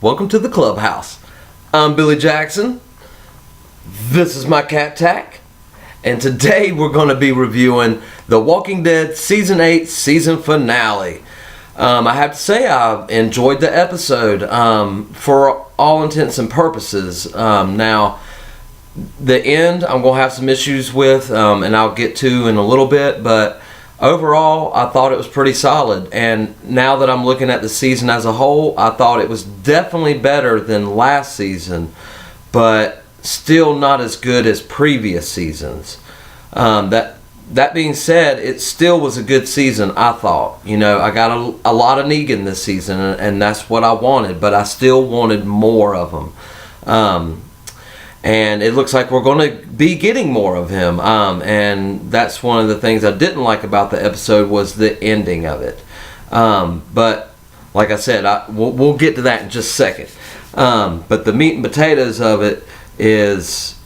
Welcome to the clubhouse. I'm Billy Jackson. This is my cat Tack. And today we're going to be reviewing The Walking Dead Season 8 season finale. I have to say I enjoyed the episode for all intents and purposes. Now, the end I'm going to have some issues with, and I'll get to in a little bit, but overall, I thought it was pretty solid, and now that I'm looking at the season as a whole, I thought it was definitely better than last season, but still not as good as previous seasons. That being said, it still was a good season, I thought. You know, I got a lot of Negan this season, and that's what I wanted, but I still wanted more of him. And it looks like we're going to be getting more of him. And that's one of the things I didn't like about the episode was the ending of it. But like I said, we'll get to that in just a second. But the meat and potatoes of it is,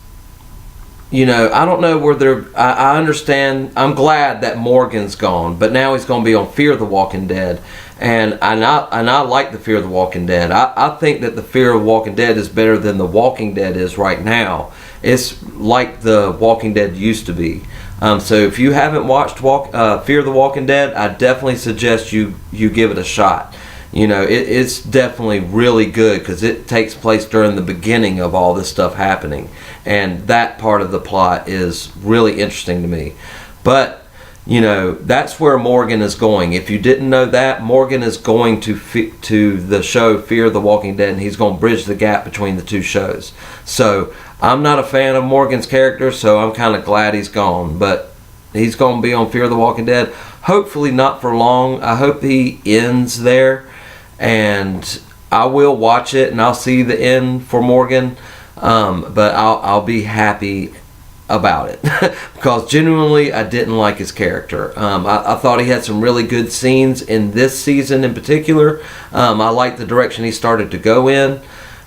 you know, I don't know where they're... I understand. I'm glad that Morgan's gone, but now he's going to be on Fear the Walking Dead. And I like the Fear of the Walking Dead. I think that the Fear of the Walking Dead is better than the Walking Dead is right now. It's like the Walking Dead used to be. So if you haven't watched Fear of the Walking Dead, I definitely suggest you give it a shot. You know, it's definitely really good because it takes place during the beginning of all this stuff happening. And that part of the plot is really interesting to me. But you know, that's where Morgan is going. If you didn't know that, Morgan is going to the show Fear the Walking Dead, and he's going to bridge the gap between the two shows. So I'm not a fan of Morgan's character, so I'm kind of glad he's gone. But he's going to be on Fear the Walking Dead. Hopefully not for long. I hope he ends there, and I will watch it, and I'll see the end for Morgan. But I'll be happy about it because genuinely I didn't like his character. I thought he had some really good scenes in this season in particular. I liked the direction he started to go in,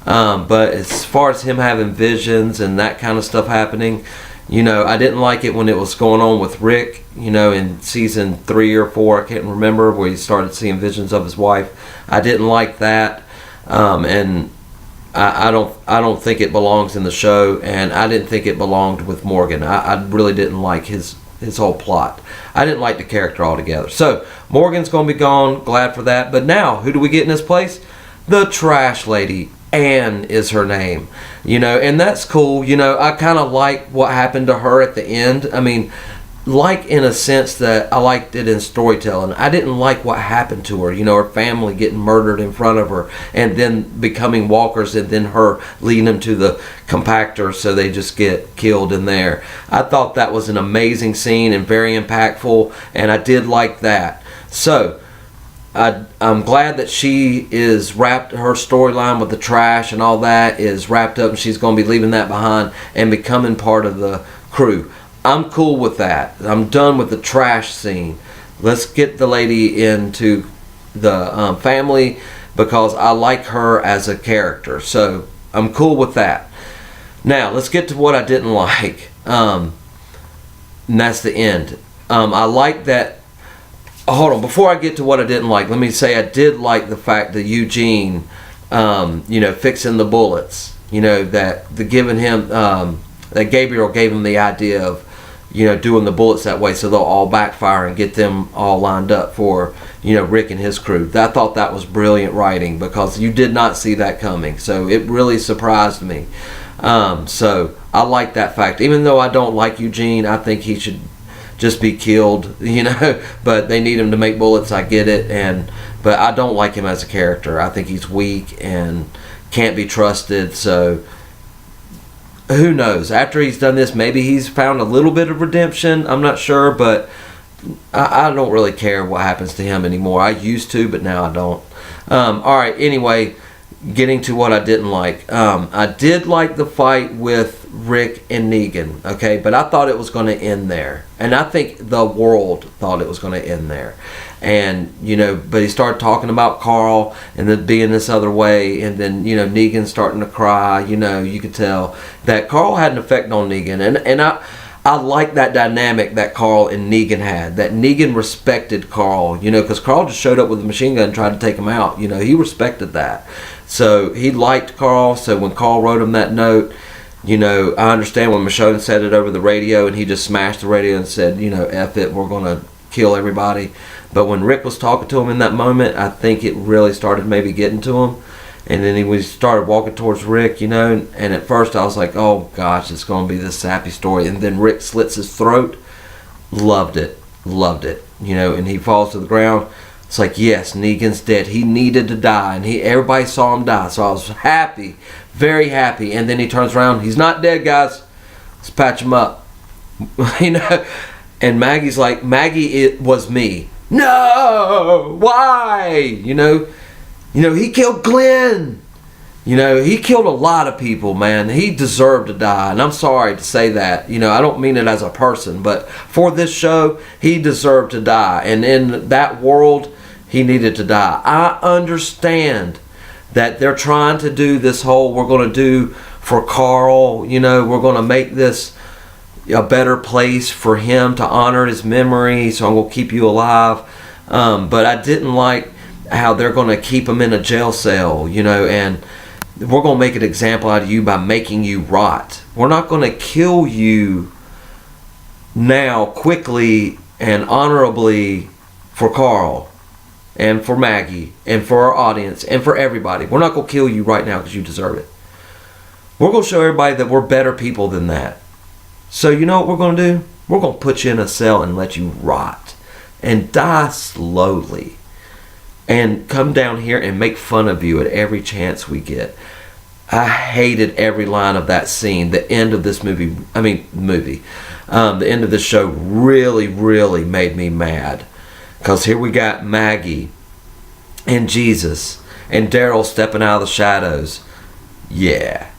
but as far as him having visions and that kind of stuff happening, you know, I didn't like it when it was going on with Rick, you know, in season 3 or 4, I can't remember, where he started seeing visions of his wife. I didn't like that, and I don't think it belongs in the show, and I didn't think it belonged with Morgan. I really didn't like his whole plot. I didn't like the character altogether. So Morgan's going to be gone. Glad for that. But now, who do we get in his place? The trash lady. Anne is her name. You know, and that's cool. You know, I kind of like what happened to her at the end. I mean, like in a sense that I liked it in storytelling. I didn't like what happened to her, you know, her family getting murdered in front of her and then becoming walkers and then her leading them to the compactor so they just get killed in there. I thought that was an amazing scene and very impactful, and I did like that. So I'm glad that she is wrapped, her storyline with the trash and all that is wrapped up, and she's going to be leaving that behind and becoming part of the crew. I'm cool with that. I'm done with the trash scene. Let's get the lady into the family because I like her as a character. So I'm cool with that. Now let's get to what I didn't like. And that's the end. I like that. Hold on. Before I get to what I didn't like, let me say I did like the fact that Eugene, you know, fixing the bullets. You know, that giving him, that Gabriel gave him the idea of, you know, doing the bullets that way so they'll all backfire and get them all lined up for, you know, Rick and his crew. I thought that was brilliant writing because you did not see that coming. So it really surprised me. So I like that fact. Even though I don't like Eugene, I think he should just be killed, you know, but they need him to make bullets. I get it. But I don't like him as a character. I think he's weak and can't be trusted. So who knows? After he's done this, maybe he's found a little bit of redemption. I'm not sure, but I don't really care what happens to him anymore. I used to, but now I don't. All right, anyway, getting to what I didn't like. I did like the fight with Rick and Negan, okay? But I thought it was going to end there. And I think the world thought it was going to end there. And, you know, but he started talking about Carl and then being this other way. And then, you know, Negan starting to cry. You know, you could tell that Carl had an effect on Negan. And I like that dynamic that Carl and Negan had. That Negan respected Carl, you know, because Carl just showed up with a machine gun and tried to take him out. You know, he respected that. So he liked Carl. So when Carl wrote him that note, you know, I understand when Michonne said it over the radio and he just smashed the radio and said, you know, F it, we're going to kill everybody. But when Rick was talking to him in that moment, I think it really started maybe getting to him. And then he started walking towards Rick, you know, and at first I was like, oh gosh, it's going to be this sappy story. And then Rick slits his throat. Loved it, you know, and he falls to the ground. It's like, yes, Negan's dead. He needed to die, and everybody saw him die. So I was happy, very happy. And then he turns around. He's not dead, guys. Let's patch him up. You know, and Maggie's like, Maggie, it was me. No, why? You know, he killed Glenn. You know, he killed a lot of people, man. He deserved to die, and I'm sorry to say that. You know, I don't mean it as a person, but for this show, he deserved to die. And in that world, he needed to die. I understand that they're trying to do this whole, we're going to do for Carl, you know, we're going to make this a better place for him to honor his memory, so I'm going to keep you alive. But I didn't like how they're going to keep him in a jail cell, you know, and we're going to make an example out of you by making you rot. We're not going to kill you now quickly and honorably for Carl and for Maggie and for our audience and for everybody. We're not going to kill you right now because you deserve it. We're going to show everybody that we're better people than that. So you know what we're going to do? We're going to put you in a cell and let you rot and die slowly. And come down here and make fun of you at every chance we get. I hated every line of that scene. The end of this movie. The end of this show really, really made me mad. Because here we got Maggie and Jesus and Daryl stepping out of the shadows. Yeah.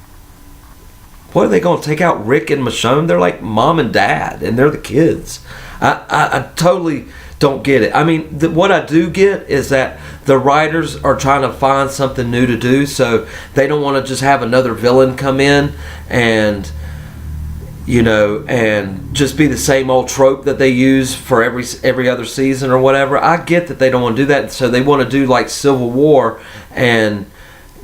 What are they going to take out Rick and Michonne? They're like mom and dad, and they're the kids. I totally don't get it. I mean, what I do get is that the writers are trying to find something new to do, so they don't want to just have another villain come in and, you know, and just be the same old trope that they use for every other season or whatever. I get that they don't want to do that, so they want to do like Civil War and,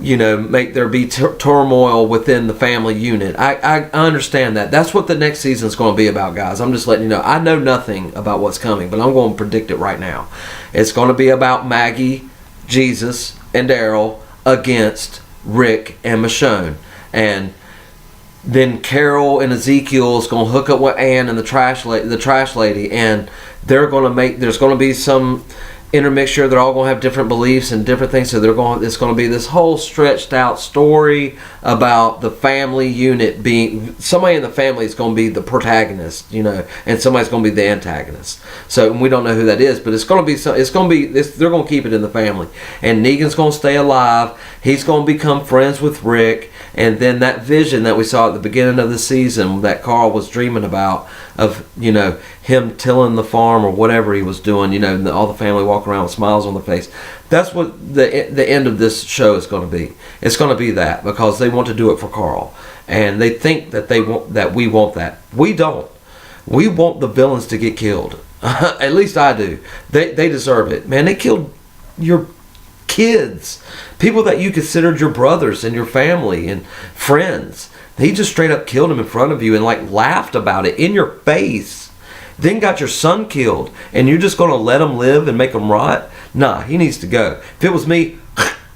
you know, make there be turmoil within the family unit. I understand that. That's what the next season is going to be about, guys. I'm just letting you know. I know nothing about what's coming, but I'm going to predict it right now. It's going to be about Maggie, Jesus, and Daryl against Rick and Michonne. And then Carol and Ezekiel is going to hook up with Ann and the trash lady, and they're going to make, there's going to be some intermixture. They're all going to have different beliefs and different things, so it's going to be this whole stretched out story about the family unit being, somebody in the family is going to be the protagonist, you know, and somebody's going to be the antagonist. So we don't know who that is, but they're going to keep it in the family, and Negan's going to stay alive. He's going to become friends with Rick, and then that vision that we saw at the beginning of the season that Carl was dreaming about, of, you know, him tilling the farm or whatever he was doing, you know, and all the family walking around with smiles on their face. That's what the end of this show is going to be. It's going to be that, because they want to do it for Carl, and they think that we want that. We don't. We want the villains to get killed. At least I do. They deserve it, man. They killed your kids, people that you considered your brothers and your family and friends. He just straight up killed him in front of you and like laughed about it in your face. Then got your son killed, and you're just going to let him live and make him rot? Nah, he needs to go. If it was me,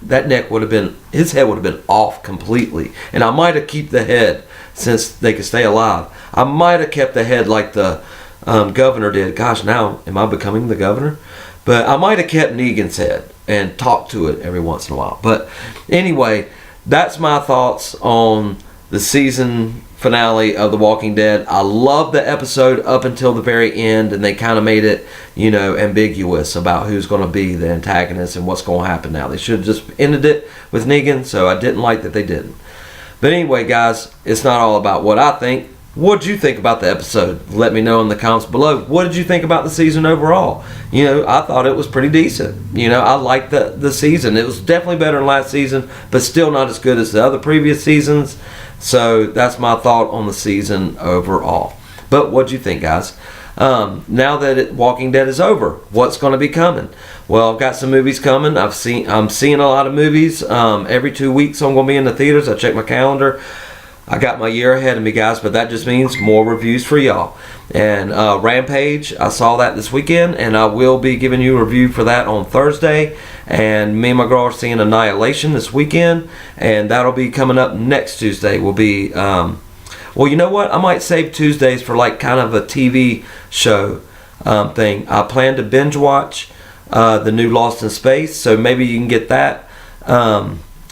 his head would have been off completely. And I might have kept the head, since they could stay alive. I might have kept the head like the governor did. Gosh, now am I becoming the governor? But I might have kept Negan's head and talked to it every once in a while. But anyway, that's my thoughts on the season finale of The Walking Dead. I love the episode up until the very end, and they kind of made it, you know, ambiguous about who's going to be the antagonist and what's going to happen now. They should have just ended it with Negan, so I didn't like that they didn't. But anyway, guys, it's not all about what I think. What did you think about the episode? Let me know in the comments below. What did you think about the season overall? You know, I thought it was pretty decent. You know, I liked the season. It was definitely better than last season, but still not as good as the other previous seasons. So that's my thought on the season overall. But what do you think, guys? Now that Walking Dead is over, what's going to be coming? Well, I've got some movies coming. I'm seeing a lot of movies. Every 2 weeks I'm going to be in the theaters. I check my calendar. I got my year ahead of me, guys, but that just means more reviews for y'all. And Rampage, I saw that this weekend, and I will be giving you a review for that on Thursday. And me and my girl are seeing Annihilation this weekend, and that'll be coming up next Tuesday. Will be, well, you know what? I might save Tuesdays for like kind of a TV show thing. I plan to binge watch the new Lost in Space, so maybe you can get that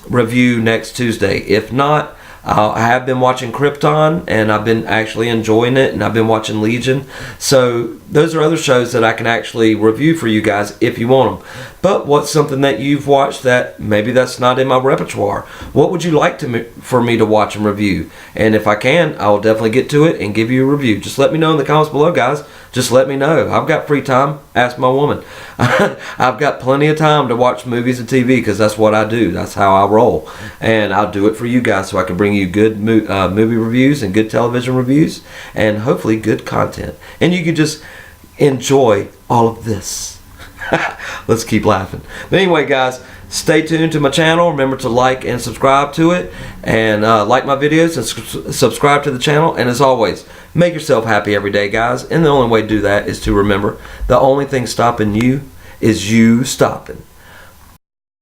review next Tuesday. If not, I have been watching Krypton, and I've been actually enjoying it, and I've been watching Legion. So those are other shows that I can actually review for you guys if you want them. But what's something that you've watched that maybe that's not in my repertoire? What would you like for me to watch and review? And if I can, I'll definitely get to it and give you a review. Just let me know in the comments below, guys. Just let me know. I've got free time. Ask my woman. I've got plenty of time to watch movies and TV because that's what I do. That's how I roll. And I'll do it for you guys so I can bring you good movie reviews and good television reviews and hopefully good content. And you can just enjoy all of this. Let's keep laughing. But anyway, guys, stay tuned to my channel. Remember to like and subscribe to it, and like my videos and subscribe to the channel. And as always, make yourself happy every day, guys. And the only way to do that is to remember the only thing stopping you is you stopping.